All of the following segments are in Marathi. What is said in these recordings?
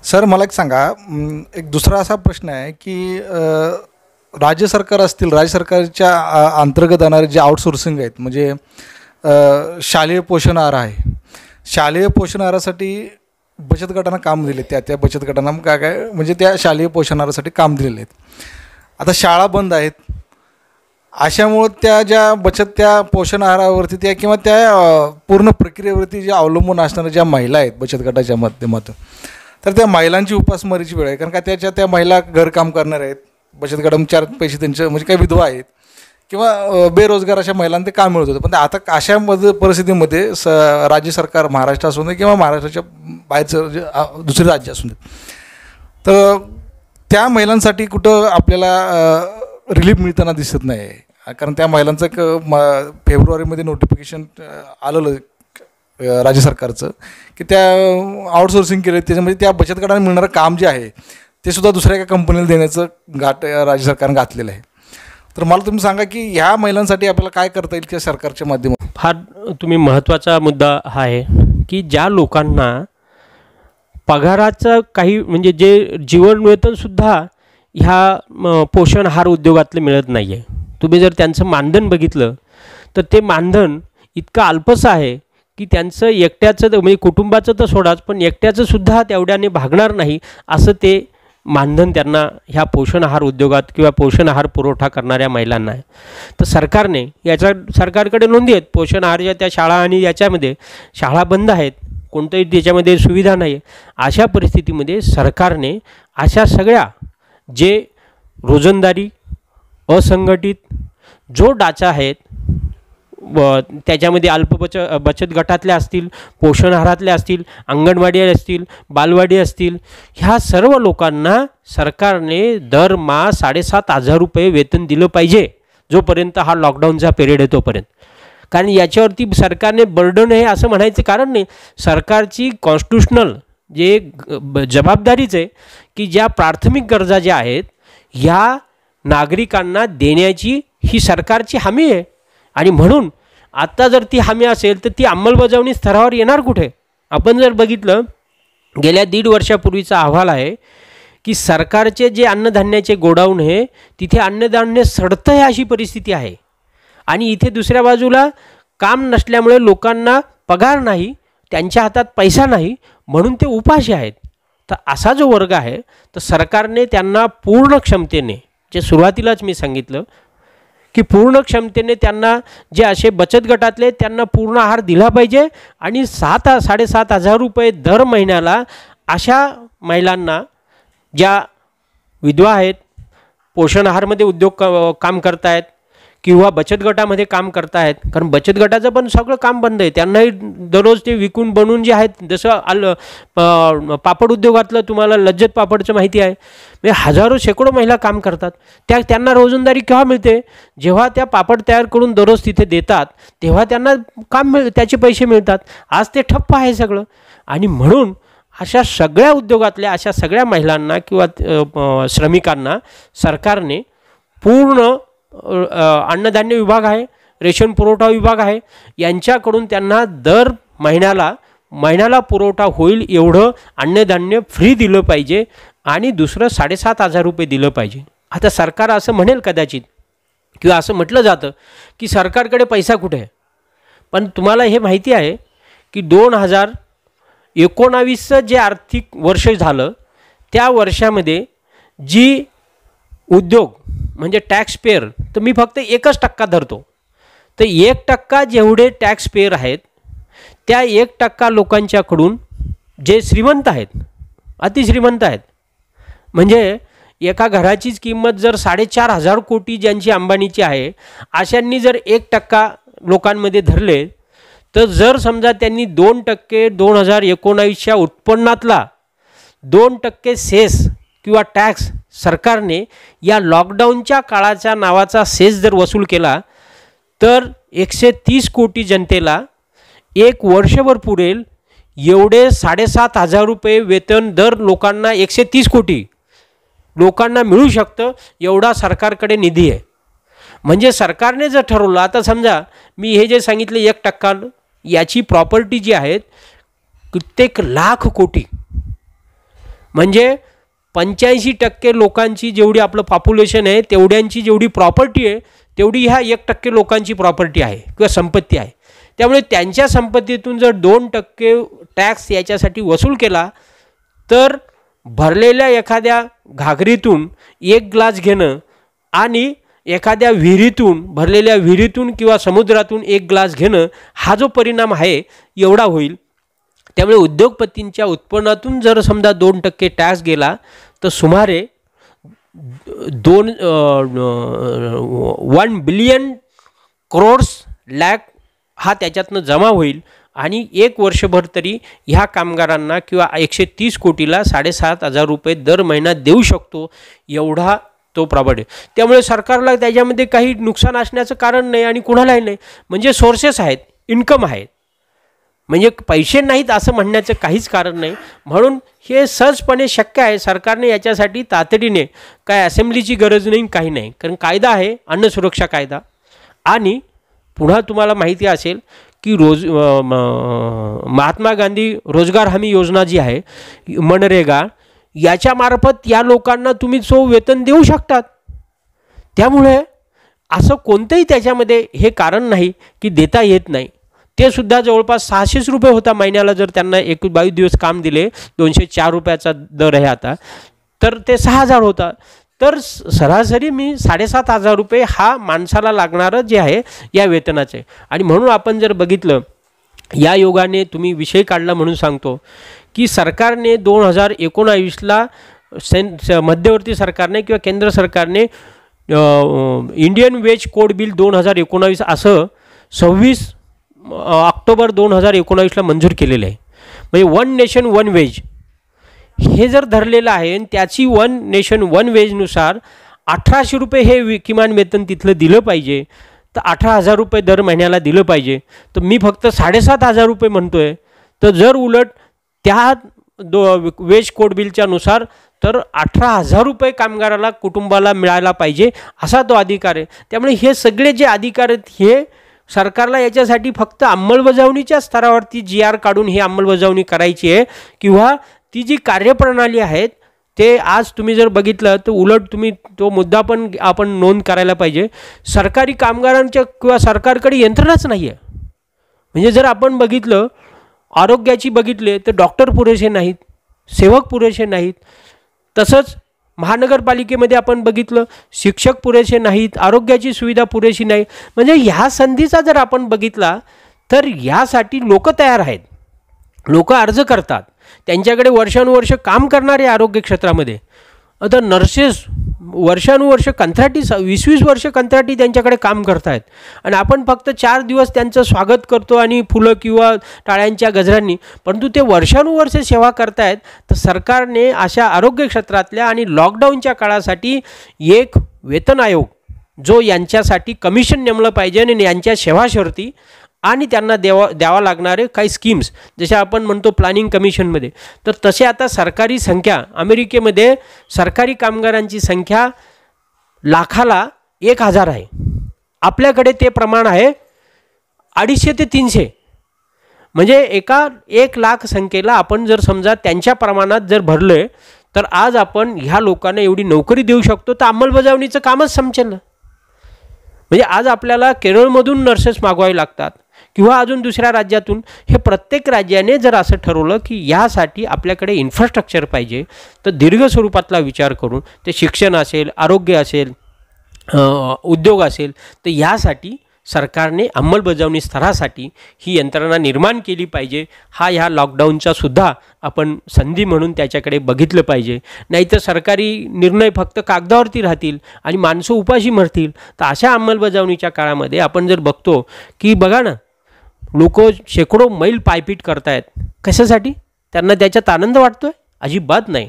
सर मला एक सांगा, एक दुसरा असा प्रश्न आहे की राज्य सरकार असतील, राज्य सरकारच्या अंतर्गत येणारे जे आउटसोर्सिंग आहेत, म्हणजे शालेय पोषण आहार आहे, शालेय पोषण आहारासाठी बचत गटांना काम दिले, त्या बचत गटांना काय काय म्हणजे त्या शालेय पोषण आहारासाठी काम दिलेले आहेत. आता शाळा बंद आहेत, अशामुळं त्या ज्या त्या पोषण आहारावरती त्या किंवा त्या पूर्ण प्रक्रियेवरती ज्या अवलंबून असणाऱ्या ज्या महिला आहेत बचत गटाच्या माध्यमातून, तर त्या महिलांची उपासमारीची वेळ आहे. कारण का त्या महिला घरकाम करणार आहेत, बचत गटातून 4 पैसे त्यांचे म्हणजे काही विधवा आहेत किंवा बेरोजगार अशा महिलांना ते काम मिळत होतं. पण आता अशा परिस्थितीमध्ये राज्य सरकार, महाराष्ट्र असून दे किंवा महाराष्ट्राच्या बाहेरचं जे दुसरे राज्य असून दे, तर त्या महिलांसाठी कुठं आपल्याला रिलीफ मिळताना दिसत नाही आहे. कारण त्या महिलांचं एक फेब्रुवारीमध्ये नोटिफिकेशन आलेलं राज्य सरकारचं की त्या आउटसोर्सिंग केलं, त्याच्यामध्ये त्या बचत गटाने मिळणारं काम जे आहे ते सुद्धा दुसऱ्या एका कंपनीला देण्याचं राज्य सरकारनं घातलेलं आहे. तर मला तुम्ही सांगा की ह्या महिलांसाठी आपल्याला काय करता येईल की सरकारच्या माध्यमातून? फार तुम्ही महत्त्वाचा मुद्दा हा आहे की ज्या लोकांना पगाराचं काही म्हणजे जे जीवन वेतनसुद्धा ह्या पोषण आहार उद्योगातलं मिळत नाही आहे. तुम्ही जर त्यांचं मानधन बघितलं तर ते मानधन इतकं अल्पसं आहे की त्यांचं एकट्याचं म्हणजे कुटुंबाचं तर सोडाच, पण एकट्याचंसुद्धा तेवढ्याने भागणार नाही असं ते मानधन त्यांना ह्या पोषण आहार उद्योगात किंवा पोषण आहार पुरवठा करणाऱ्या महिलांना आहे. तर सरकारने सरकारकडे नोंदी आहेत, पोषण आहारच्या त्या शाळा आणि याच्यामध्ये शाळा बंद आहेत, कोणतंही त्याच्यामध्ये सुविधा नाही. अशा परिस्थितीमध्ये सरकारने अशा सगळ्या जे रोजंदारी असंघटित जो डाचा आहेत त्याच्यामध्ये बचत गटातल्या असतील, पोषण आहारातल्या असतील, अंगणवाडी असतील, बालवाडी असतील, ह्या सर्व लोकांना सरकारने दरमहा 7,500 रुपये वेतन दिलं पाहिजे जोपर्यंत हा लॉकडाऊनचा पिरियड आहे तोपर्यंत. कारण याच्यावरती सरकारने बर्डन आहे असं म्हणायचं कारण नाही. सरकारची कॉन्स्टिट्यूशनल जे जबाबदारीच आहे की ज्या प्राथमिक गरजा ज्या आहेत ह्या नागरिकांना देण्याची ही सरकारची हमी आहे. आणि म्हणून आता जर ती हमी असेल तर ती अंमलबजावणी स्तरावर येणार कुठे? आपण जर बघितलं गेल्या 1.5 वर्षापूर्वीचा अहवाल आहे की सरकारचे जे अन्नधान्याचे गोडाऊन आहे तिथे अन्नधान्य सडतं आहे अशी परिस्थिती आहे. आणि इथे दुसऱ्या बाजूला काम नसल्यामुळे लोकांना पगार नाही, त्यांच्या हातात पैसा नाही, म्हणून ते उपाशी आहेत. तर असा जो वर्ग आहे तर सरकारने त्यांना पूर्ण क्षमतेने, जे सुरुवातीलाच मी सांगितलं की पूर्ण क्षमतेने त्यांना जे असे बचत गटातले त्यांना पूर्ण आहार दिला पाहिजे. आणि 7,500 रुपये दर महिन्याला अशा महिलांना ज्या विधवा आहेत, पोषण आहारमध्ये उद्योग काम करतायत किंवा बचत गटामध्ये काम करतायत, कारण बचत गटाचं पण सगळं काम बंद आहे, त्यांनाही दररोज ते विकून बनवून जे आहेत, जसं पापड उद्योगातलं तुम्हाला लज्जत पापडचं माहिती आहे, म्हणजे हजारो शेकडो महिला काम करतात. त्यांना रोजंदारी केव्हा मिळते? जेव्हा त्या पापड तयार करून दररोज तिथे देतात तेव्हा त्यांना काम त्याचे पैसे मिळतात. आज ते ठप्प आहे सगळं. आणि म्हणून अशा सगळ्या उद्योगातल्या अशा सगळ्या महिलांना किंवा श्रमिकांना सरकारने पूर्ण अन्नधान्य विभाग आहे, रेशन पुरवठा विभाग आहे, यांच्याकडून त्यांना दर महिन्याला पुरवठा होईल एवढं अन्नधान्य फ्री दिलं पाहिजे. आणि दुसरं 7,500 रुपये दिलं पाहिजे. आता सरकार असं म्हणेल कदाचित किंवा असं म्हटलं जातं की सरकारकडे पैसा कुठे आहे, पण तुम्हाला हे माहिती आहे की 2019चं जे आर्थिक वर्ष झालं त्या वर्षामध्ये जी उद्योग म्हणजे टॅक्स पेअर, तर मी फक्त 1% धरतो, तर 1% जेवढे टॅक्स पेअर आहेत त्या 1% लोकांच्याकडून जे श्रीमंत आहेत, अतिश्रीमंत आहेत, म्हणजे एका घराचीच किंमत जर 4,500 कोटी ज्यांची अंबानीची आहे अशांनी जर 1% लोकांमध्ये धरले, तर जर समजा त्यांनी 2% 2019च्या उत्पन्नातला 2% सेस किंवा टॅक्स सरकारने या लॉकडाऊनच्या काळाच्या नावाचा सेस जर वसूल केला तर 130 कोटी जनतेला 1 वर्षभर पुरेल एवढे 7,500 रुपये वेतन दर लोकांना 130 कोटी लोकांना मिळू शकतं एवढा सरकारकडे निधी आहे. म्हणजे सरकारने जर ठरवलं, आता समजा मी हे जे सांगितले 1% याची प्रॉपर्टी जी आहेत कित्येक लाख कोटी, म्हणजे 85% लोकांची जेवढी आपलं पॉप्युलेशन आहे तेवढ्यांची जेवढी प्रॉपर्टी आहे तेवढी ह्या 1% लोकांची प्रॉपर्टी आहे किंवा संपत्ती आहे. त्यामुळे त्यांच्या संपत्तीतून जर 2% टॅक्स याच्यासाठी वसूल केला तर भरलेल्या एखाद्या घागरीतून 1 ग्लास घेणं आणि एखाद्या विहिरीतून भरलेल्या विहिरीतून किंवा समुद्रातून 1 ग्लास घेणं हा जो परिणाम आहे एवढा होईल. त्यामुळे उद्योगपतींच्या उत्पन्नातून जर समजा 2% टॅक्स गेला तर सुमारे 1 बिलियन करोड्स लाख हा त्याच्यातनं जमा होईल आणि 1 वर्षभर तरी ह्या कामगारांना किंवा 130 कोटीला 7,500 रुपये दर महिना देऊ शकतो एवढा तो प्रॉपर्टी. त्यामुळे सरकारला त्याच्यामध्ये काही नुकसान असण्याचं कारण नाही आणि कुणालाही नाही. म्हणजे सोर्सेस आहेत, इन्कम आहेत, म्हणजे पैसे नाहीत असं म्हणण्याचं काहीच कारण नाही. म्हणून हे सहजपणे शक्य आहे. सरकारने याच्यासाठी तातडीने काय असेंब्लीची गरज नाही, काही नाही, कारण कायदा आहे अन्न सुरक्षा कायदा. आणि पुन्हा तुम्हाला माहिती असेल की महात्मा गांधी रोजगार हमी योजना जी आहे मनरेगा याच्यामार्फत या लोकांना तुम्ही वेतन देऊ शकतात. त्यामुळे असं कोणतंही त्याच्यामध्ये हे कारण नाही की देता येत नाही. ते सुद्धा जवळपास 600 रुपये होता महिन्याला. जर त्यांना 22 दिवस काम दिले 204 रुपयाचा दर आहे आता, तर ते 6,000 होता. तर सरासरी मी 7,500 रुपये हा माणसाला लागणारं जे आहे या वेतनाचे. आणि म्हणून आपण जर बघितलं या योगाने तुम्ही विषय काढला म्हणून सांगतो की सरकारने 2019ला मध्यवर्ती सरकारने किंवा केंद्र सरकारने इंडियन वेज कोड बिल 2019 असं 26 ऑक्टोबर 2019ला मंजूर केलेलं आहे. म्हणजे 1 नेशन 1 वेज हे जर धरलेलं आहे आणि त्याची 1 नेशन 1 वेजनुसार 1,800 रुपये हे किमान वेतन तिथलं दिलं पाहिजे. तर 18,000 रुपये दर महिन्याला दिलं पाहिजे. तर मी फक्त 7,500 रुपये म्हणतो आहे. तर जर उलट त्या वेज कोड बिलच्या नुसार तर 18,000 रुपये कामगाराला कुटुंबाला मिळायला पाहिजे असा तो अधिकार आहे. त्यामुळे हे सगळे जे अधिकार आहेत हे सरकारला याच्यासाठी फक्त अंमलबजावणीच्या स्तरावरती GR काढून ही अंमलबजावणी करायची आहे. किंवा ती जी कार्यप्रणाली आहेत ते आज तुम्ही जर बघितलं तर उलट तुम्ही तो मुद्दा पण आपण नोंद करायला पाहिजे. सरकारी कामगारांच्या किंवा सरकारकडे यंत्रणाच नाही आहे. म्हणजे जर आपण बघितलं आरोग्याची बघितले तर डॉक्टर पुरेसे नाहीत, सेवक पुरेसे नाहीत. तसंच महानगरपालिकेमध्ये आपण बघितलं शिक्षक पुरेसे नाहीत, आरोग्याची सुविधा पुरेशी नाही. म्हणजे ह्या संधीचा जर आपण बघितला तर यासाठी लोक तयार आहेत, लोक अर्ज करतात, त्यांच्याकडे वर्षानुवर्ष काम करणारे आरोग्य क्षेत्रामध्ये. आता नर्सेस वर्षानुवर्ष कंत्राटी 20-20 वर्ष कंत्राटी त्यांच्याकडे काम करत आहेत आणि आपण फक्त 4 दिवस त्यांचं स्वागत करतो आणि फुलं किंवा टाळ्यांच्या गजरांनी, परंतु ते वर्षानुवर्ष सेवा करतायत. तर सरकारने अशा आरोग्य क्षेत्रातल्या आणि लॉकडाऊनच्या काळासाठी एक वेतन आयोग जो यांच्यासाठी कमिशन नेमलं पाहिजे आणि यांच्या सेवा शर्ती आणि त्यांना द्यावा लागणारे काही स्कीम्स जसे आपण म्हणतो प्लॅनिंग कमिशनमध्ये. तर तसे आता सरकारी संख्या अमेरिकेमध्ये सरकारी कामगारांची संख्या लाखाला 1,000 आहे. आपल्याकडे ते प्रमाण आहे 250 ते 300. म्हणजे एका 1 लाख संख्येला आपण जर समजा त्यांच्या प्रमाणात जर भरले तर आज आपण ह्या लोकांना एवढी नोकरी देऊ शकतो. तर अंमलबजावणीचं कामच संपचेल ना. म्हणजे आज आपल्याला केरळमधून नर्सेस मागवावे लागतात किंवा अजून दुसऱ्या राज्यातून. हे प्रत्येक राज्याने जर असं ठरवलं की यासाठी आपल्याकडे इन्फ्रास्ट्रक्चर पाहिजे तर दीर्घ स्वरूपातला विचार करून ते शिक्षण असेल, आरोग्य असेल, उद्योग असेल, तर यासाठी सरकारने अंमलबजावणी स्तरासाठी ही यंत्रणा निर्माण केली पाहिजे. हा ह्या लॉकडाऊनचा सुद्धा आपण संधी म्हणून त्याच्याकडे बघितलं पाहिजे. नाहीतर सरकारी निर्णय फक्त कागदावरती राहतील आणि माणसं उपाशी मरतील. तर अशा अंमलबजावणीच्या काळामध्ये आपण जर बघतो की बघा ना लोक शेकडो मैल पायपीट करतायत. कशासाठी? त्यांना त्याच्यात आनंद वाटतोय? अजिबात नाही.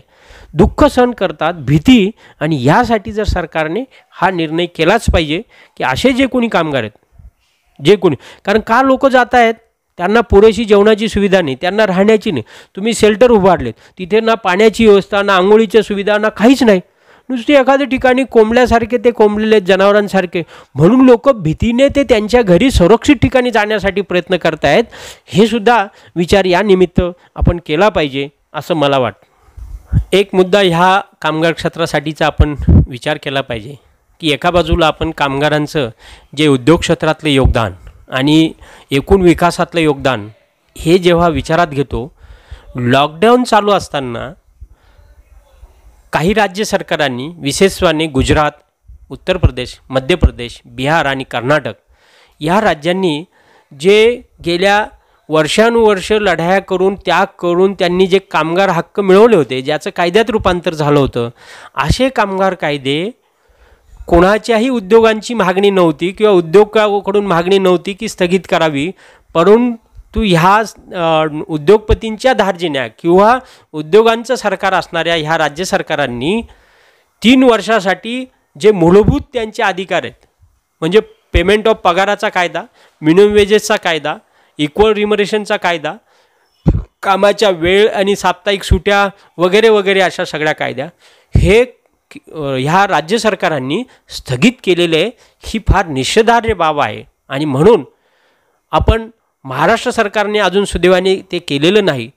दुःख सहन करतात, भीती. आणि यासाठी जर सरकारने हा निर्णय केलाच पाहिजे की असे जे कोणी कामगार आहेत जे कोणी, कारण का लोक जात आहेत त्यांना पुरेशी जेवणाची सुविधा नाही, त्यांना राहण्याची नाही. तुम्ही शेल्टर उभारलेत तिथे ना पाण्याची व्यवस्था, ना आंघोळीच्या सुविधा, ना काहीच नाही. नुसते एखाद्या ठिकाणी कोंबल्यासारखे ते कोंबलेले जनावरांसारखे. म्हणून लोक भीतीने ते त्यांच्या घरी सुरक्षित ठिकाणी जाण्यासाठी प्रयत्न करत आहेत. हे सुद्धा विचार या निमित्त आपण केला पाहिजे असं मला वाटतं. एक मुद्दा ह्या कामगार क्षेत्रासाठीचा आपण विचार केला पाहिजे की एका बाजूला आपण कामगारांचं जे उद्योग क्षेत्रातलं योगदान आणि एकूण विकासातलं योगदान हे जेव्हा विचारात घेतो, लॉकडाऊन चालू असताना काही राज्य सरकारांनी विशेषत्वाने गुजरात, उत्तर प्रदेश, मध्य प्रदेश, बिहार आणि कर्नाटक या राज्यांनी जे गेल्या वर्षानुवर्ष लढाया करून त्याग करून त्यांनी जे कामगार हक्क मिळवले होते, ज्याचं कायद्यात रूपांतर झालं होतं, असे कामगार कायदे कोणाच्याही उद्योगांची मागणी नव्हती किंवा उद्योगाकडून मागणी नव्हती की स्थगित करावी, परंतु ह्या उद्योगपतींच्या धार्जिण्या किंवा उद्योगांचं सरकार असणाऱ्या ह्या राज्य सरकारांनी 3 वर्षासाठी जे मूलभूत त्यांचे अधिकार आहेत, म्हणजे पेमेंट ऑफ पगाराचा कायदा, मिनिमम वेजेसचा कायदा, इक्वल रिमरेशनचा कायदा, कामाच्या वेळ आणि साप्ताहिक सुट्या वगैरे वगैरे अशा सगळ्या कायद्या हे ह्या राज्य सरकारांनी स्थगित केलेले ही फार निषेधार्ह बाब आहे. आणि म्हणून आपण महाराष्ट्र सरकारने अजून सुदैवाने ते केलेलं नाही,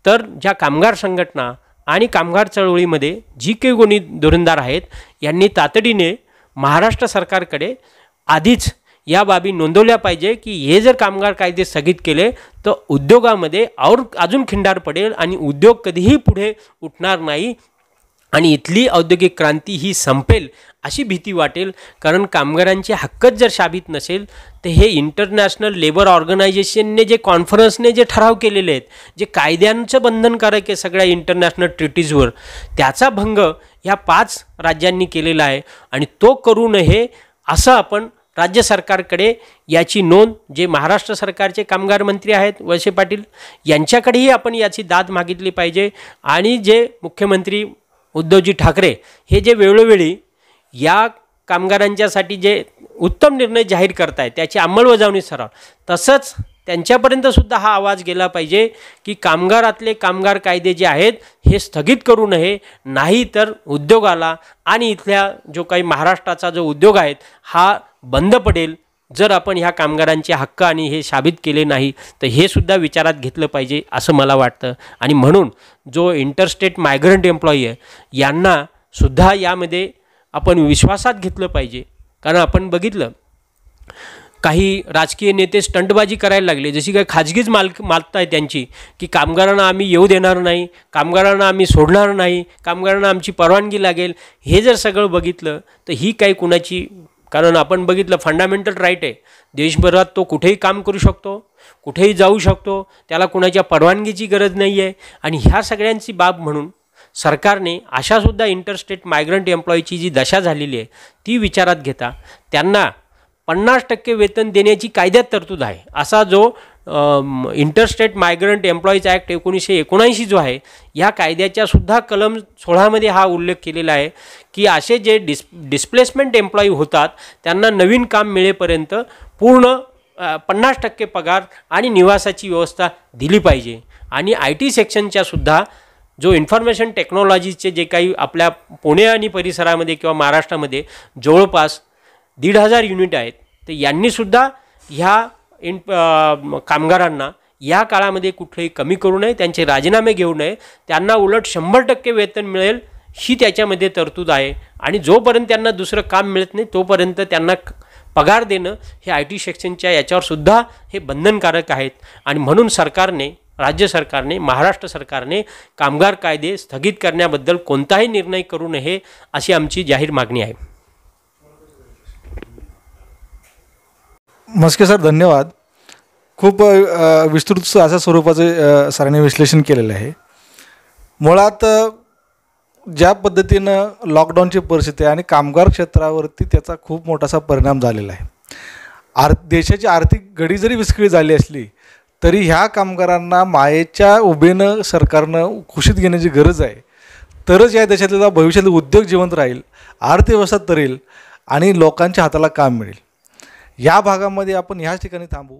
तर ज्या कामगार संघटना आणि कामगार चळवळीमध्ये जी काही कोणी धुरंदार आहेत यांनी तातडीने महाराष्ट्र सरकारकडे आधीच या बाबी नोंदवल्या पाहिजे की हे जर कामगार कायदे स्थगित केले तर उद्योगामध्ये अजून खिंडार पडेल आणि उद्योग कधीही पुढे उठणार नाही आणि इथली औद्योगिक क्रांती ही संपेल अशी भीती वाटेल. कारण कामगारांचे हक्कच जर शाबित नसेल तर हे इंटरनॅशनल लेबर ऑर्गनायझेशनने जे कॉन्फरन्सने जे ठराव केलेले आहेत, जे कायद्यांचं बंधनकारक आहे सगळ्या इंटरनॅशनल ट्रिटीजवर, त्याचा भंग ह्या 5 राज्यांनी केलेला आहे. आणि तो करू नये असं आपण राज्य सरकारकडे याची नोंद, जे महाराष्ट्र सरकारचे कामगार मंत्री आहेत वळसे पाटील यांच्याकडेही आपण याची दाद मागितली पाहिजे. आणि जे मुख्यमंत्री उद्धवजी ठाकरे हे जे वेळोवेळी या कामगारांच्यासाठी जे उत्तम निर्णय जाहीर करतायत त्याची अंमलबजावणी करावी, तसंच त्यांच्यापर्यंतसुद्धा हा आवाज गेला पाहिजे की कामगारातले कामगार कायदे जे आहेत हे स्थगित करू नये, नाही तर उद्योगाला आणि इथल्या जो काही महाराष्ट्राचा जो उद्योग आहेत हा बंद पडेल जर आपण ह्या कामगारांचे हक्क आणि हे साबित केले नाही. तर हे सुद्धा विचारात घेतलं पाहिजे असं मला वाटतं. आणि म्हणून जो इंटरस्टेट मायग्रंट एम्प्लॉई आहे यांना सुद्धा यामध्ये आपण विश्वासात घेतलं पाहिजे. कारण आपण बघितलं काही राजकीय नेते स्टंटबाजी करायला लागले, जशी काही खाजगीच मालता आहे त्यांची की कामगारांना आम्ही येऊ देणार नाही, कामगारांना आम्ही सोडणार नाही, कामगारांना आमची परवानगी लागेल. हे जर सगळं बघितलं तर ही काही कुणाची, कारण आपण बघितलं फंडामेंटल राईट आहे देशभरात, तो कुठेही काम करू शकतो, कुठेही जाऊ शकतो, त्याला कुणाच्या परवानगीची गरज नाही आहे. आणि ह्या सगळ्यांची बाब म्हणून सरकारने अशासुद्धा इंटरस्टेट मायग्रंट एम्प्लॉईची जी दशा झालेली आहे ती विचारात घेता त्यांना 50% वेतन देण्याची कायद्यात तरतूद आहे. असा जो इंटरस्टेट मायग्रंट एम्प्लॉईज ॲक्ट 1979 जो आहे या कायद्याच्यासुद्धा कलम 16 हा उल्लेख केलेला आहे की असे जे डिस्प्लेसमेंट एम्प्लॉई होतात त्यांना नवीन काम मिळेपर्यंत पूर्ण 50% पगार आणि निवासाची व्यवस्था दिली पाहिजे. आणि IT सेक्शनच्यासुद्धा जो इन्फॉर्मेशन टेक्नॉलॉजीचे जे काही आपल्या पुणे आणि परिसरामध्ये किंवा महाराष्ट्रामध्ये जवळपास 1,500 युनिट आहेत, तर यांनीसुद्धा ह्या कामगारांना या काळामध्ये कुठलेही कमी करू नये, त्यांचे राजीनामे घेऊ नये, त्यांना उलट 100% वेतन मिळेल ही त्याच्यामध्ये तरतूद आहे. आणि जोपर्यंत त्यांना दुसरं काम मिळत नाही तोपर्यंत त्यांना पगार देणं हे IT सेक्शनच्या याच्यावरसुद्धा हे बंधनकारक आहेत. आणि म्हणून सरकारने, राज्य सरकारने, महाराष्ट्र सरकारने कामगार कायदे स्थगित करण्याबद्दल कोणताही निर्णय करू नये अशी आमची जाहीर मागणी आहे. मस्के सर, धन्यवाद. खूप विस्तृत अशा स्वरूपाचे सरांनी विश्लेषण केलेलं आहे. मुळात ज्या पद्धतीनं लॉकडाऊनची परिस्थिती आणि कामगार क्षेत्रावरती त्याचा खूप मोठासा परिणाम झालेला आहे. देशाची आर्थिक घडी जरी विस्कळीत झाली असली तरी ह्या कामगारांना मायेच्या उभेनं सरकारनं खुशीत घेण्याची गरज आहे. तरच या देशातला भविष्यातील उद्योग जिवंत राहील, अर्थव्यवस्था तरेल आणि लोकांच्या हाताला काम मिळेल. या भागामध्ये आपण ह्याच ठिकाणी थांबू.